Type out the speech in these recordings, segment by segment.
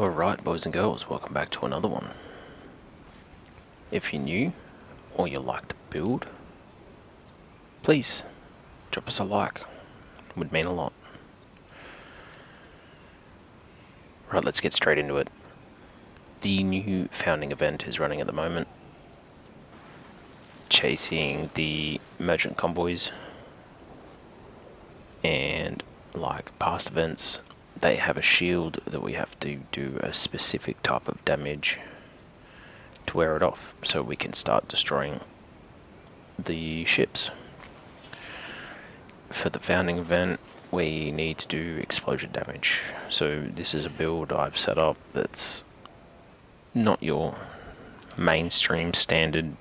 Alright, boys and girls, welcome back to another one. If you're new, or you like to build, please drop us a like. It would mean a lot. Right, let's get straight into it. The new founding event is running at the moment, chasing the merchant convoys, and like past events, they have a shield that we have to do a specific type of damage to wear it off, so we can start destroying the ships. For the founding event, we need to do explosion damage. So this is a build I've set up that's not your mainstream standard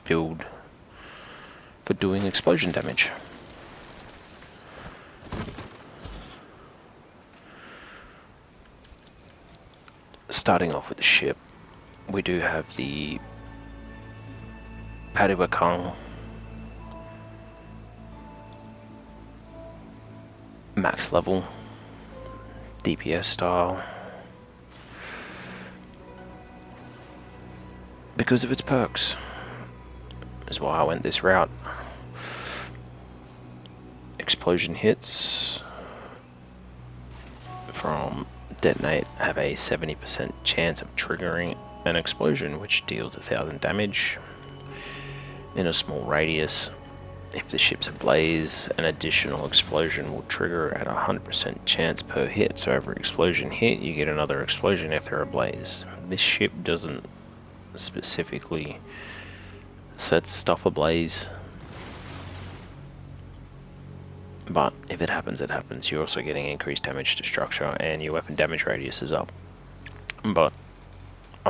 build for doing explosion damage. Starting off with the ship, we do have the Kong max level DPS style because of its perks, is why I went this route. Explosion hits from detonate have a 70% chance of triggering an explosion which deals 1000 damage in a small radius. If the ship's ablaze, an additional explosion will trigger at 100% chance per hit, so every explosion hit you get another explosion if they're ablaze. This ship doesn't specifically set stuff ablaze, but if it happens, it happens. You're also getting increased damage to structure and your weapon damage radius is up. But I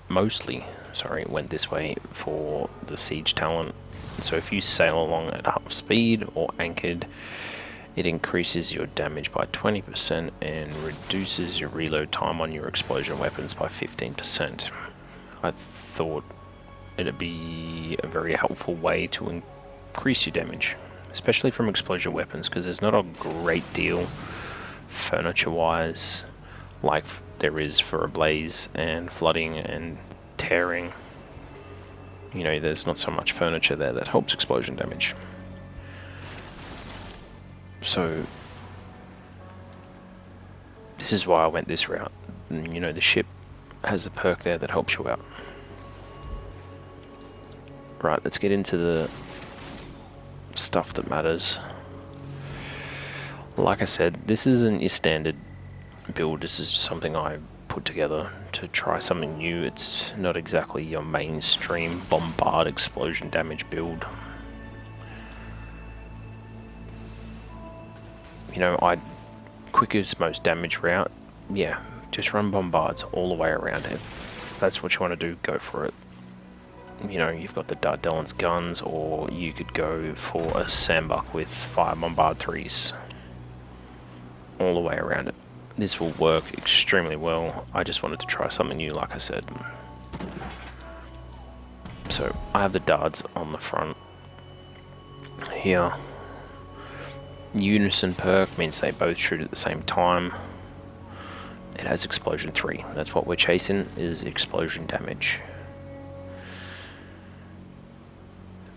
mostly went this way for the siege talent. So if you sail along at half speed or anchored, it increases your damage by 20% and reduces your reload time on your explosion weapons by 15%. I thought it'd be a very helpful way to increase your damage, especially from explosion weapons, because there's not a great deal furniture wise like there is for ablaze and flooding and tearing. You know, there's not so much furniture there that helps explosion damage. So this is why I went this route. And, you know, the ship has the perk there that helps you out. Right, let's get into the stuff that matters. Like I said, this isn't your standard build. This is something I put together to try something new. It's not exactly your mainstream Bombard explosion damage build. You know, quickest, most damage route, yeah, just run Bombards all the way around. If that's what you want to do, go for it. You know, you've got the Dardellan's guns, or you could go for a Sandbuck with 5 Bombard 3s all the way around it. This will work extremely well. I just wanted to try something new, like I said. So I have the darts on the front here. Unison perk means they both shoot at the same time. It has explosion 3. That's what we're chasing, is explosion damage.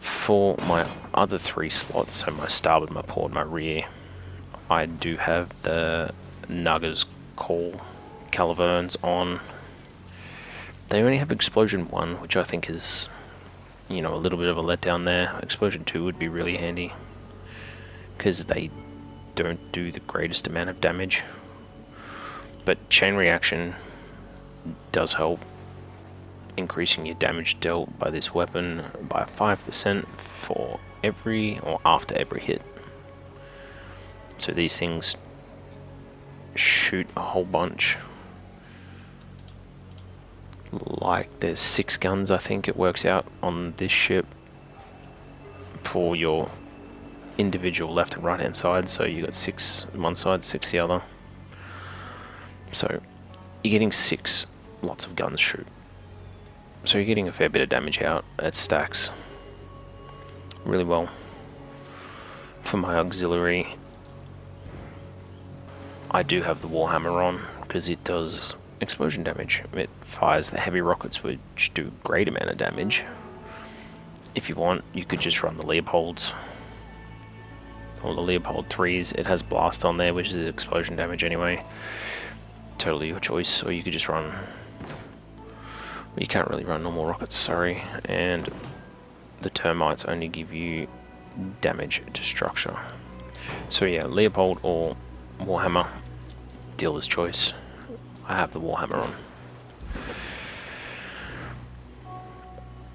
For my other 3 slots, so my starboard, my port, my rear, I do have the Nugger's Call Calaverns on. They only have explosion 1, which I think is, you know, a little bit of a letdown there. Explosion 2 would be really handy, because they don't do the greatest amount of damage. But chain reaction does help, increasing your damage dealt by this weapon by 5% for every or after every hit. So these things shoot a whole bunch. Like there's 6 guns, I think it works out on this ship for your individual left and right hand side. So you got 6 on one side, 6 the other. So you're getting 6 lots of guns shoot. So you're getting a fair bit of damage out. It stacks really well. For my auxiliary, I do have the Warhammer on, because it does explosion damage. It fires the heavy rockets, which do great amount of damage. If you want, you could just run the Leopolds, or the Leopold 3s. It has blast on there, which is explosion damage anyway. Totally your choice. Or you could just run, well, you can't really run normal rockets, sorry, and the termites only give you damage to structure. So yeah, Leopold or Warhammer, dealer's choice. I have the Warhammer on.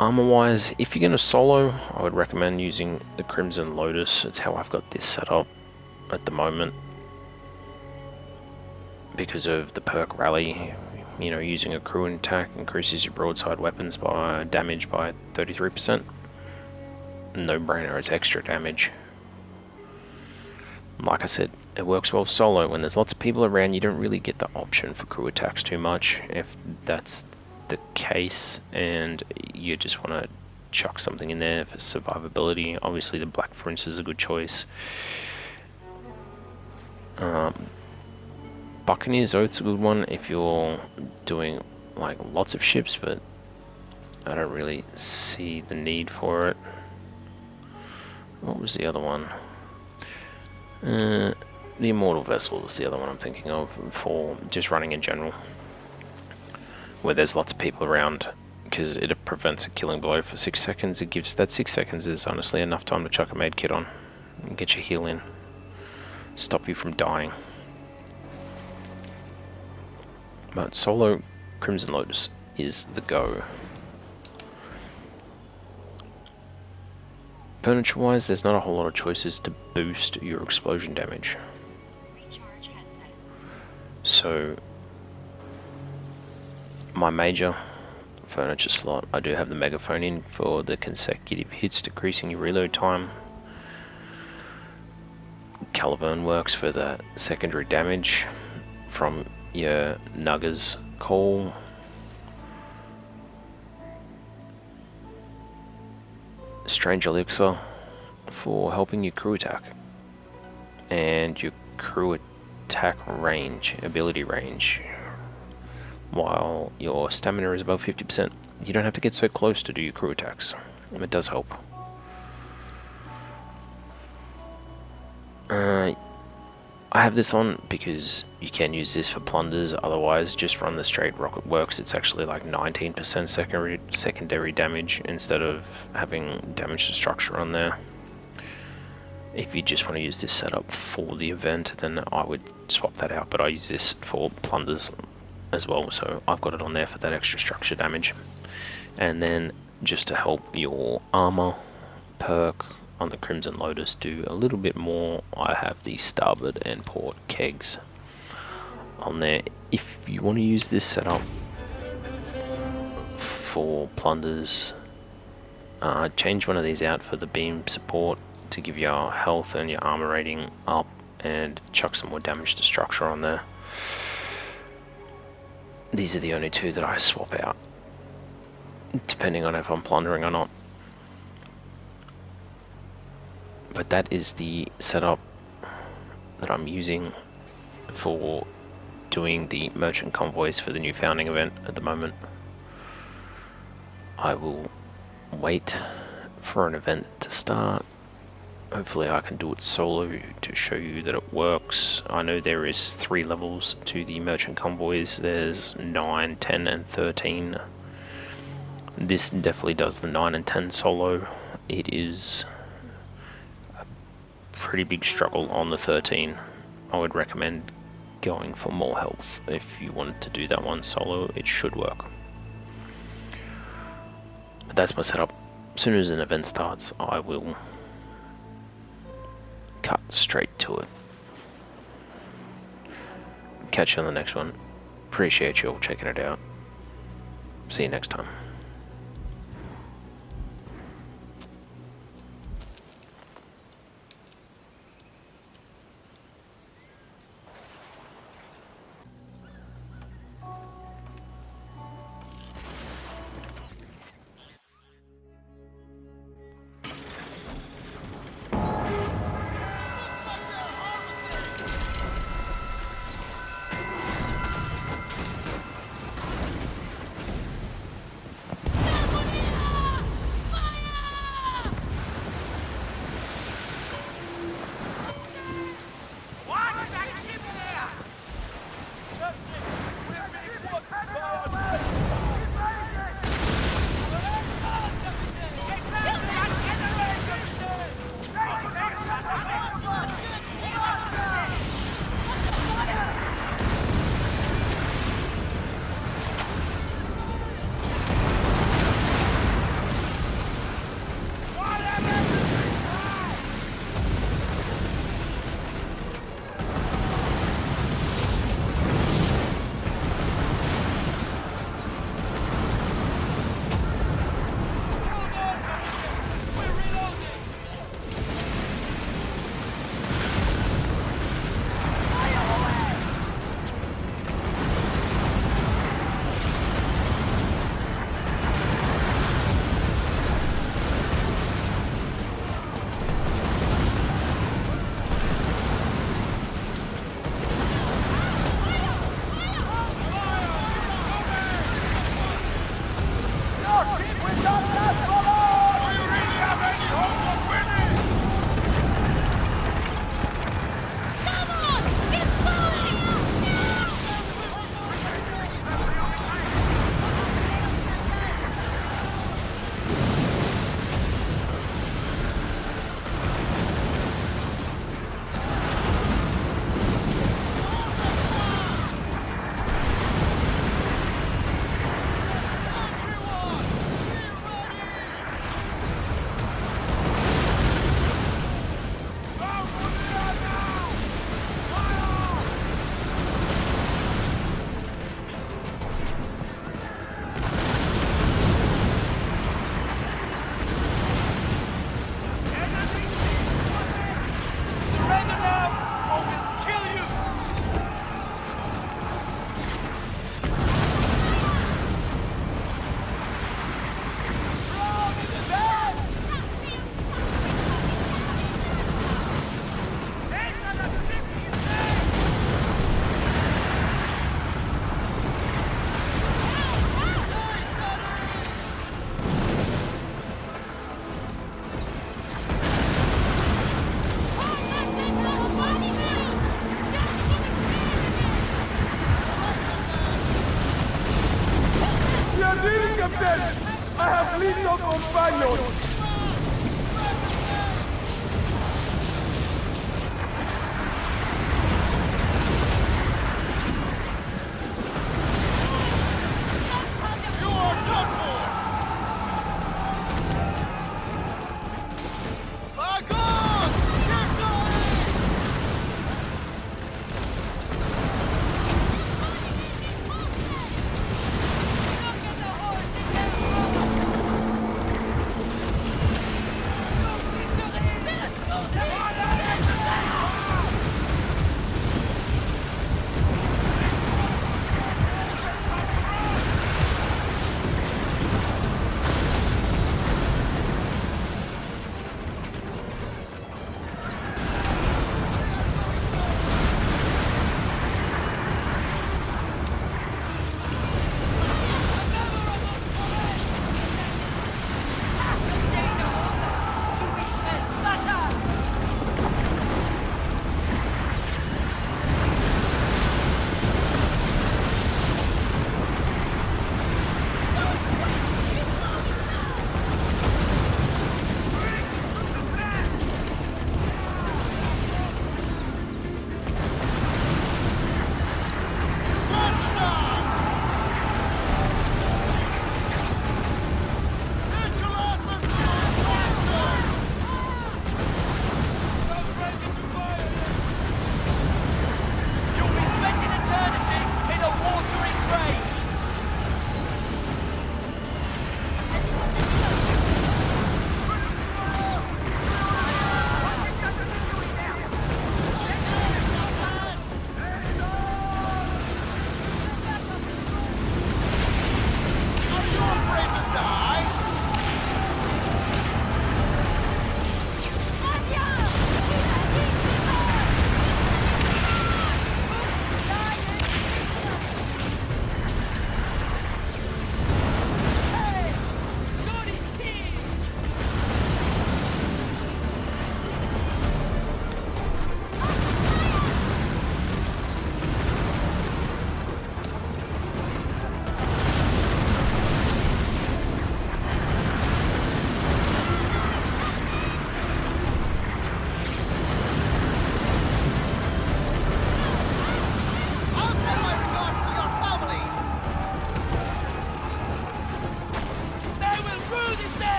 Armor wise, if you're going to solo, I would recommend using the Crimson Lotus. It's how I've got this set up at the moment. Because of the perk rally, you know, using a crew attack increases your broadside weapons by damage by 33%. No brainer, it's extra damage. Like I said, it works well solo. When there's lots of people around, you don't really get the option for crew attacks too much. If that's the case and you just want to chuck something in there for survivability, obviously the Black Prince is a good choice. Buccaneer's Oath's a good one if you're doing like lots of ships, but I don't really see the need for it. What was the other one? The Immortal Vessel is the other one I'm thinking of for just running in general, where there's lots of people around, because it prevents a killing blow for 6 seconds. It gives that 6 seconds is honestly enough time to chuck a med kit on and get your heal in, stop you from dying. But solo Crimson Lotus is the go. Furniture wise, there's not a whole lot of choices to boost your explosion damage. So my major furniture slot, I do have the megaphone in for the consecutive hits, decreasing your reload time. Caliburn works for the secondary damage from your Nugger's call. Strange Elixir for helping your crew attack, and your crew attack range, ability range, while your stamina is above 50%. You don't have to get so close to do your crew attacks. It does help. I have this on because you can use this for plunders, otherwise just run the straight rocket works. It's actually like 19% secondary damage instead of having damage to structure on there. If you just want to use this setup for the event, then I would swap that out, but I use this for plunders as well, so I've got it on there for that extra structure damage. And then just to help your armor perk on the Crimson Lotus do a little bit more, I have the starboard and port kegs on there. If you want to use this setup for plunders, change one of these out for the beam support to give your health and your armor rating up, and chuck some more damage to structure on there. These are the only two that I swap out, depending on if I'm plundering or not. But that is the setup that I'm using for doing the merchant convoys for the new founding event at the moment. I will wait for an event to start. Hopefully I can do it solo to show you that it works. I know there is 3 levels to the merchant convoys. There's 9, 10 and 13. This definitely does the 9 and 10 solo. It is pretty big struggle on the 13. I would recommend going for more health if you wanted to do that one solo. It should work. But that's my setup. As soon as an event starts, I will cut straight to it. Catch you on the next one. Appreciate you all checking it out. See you next time. Captain! I have little companions!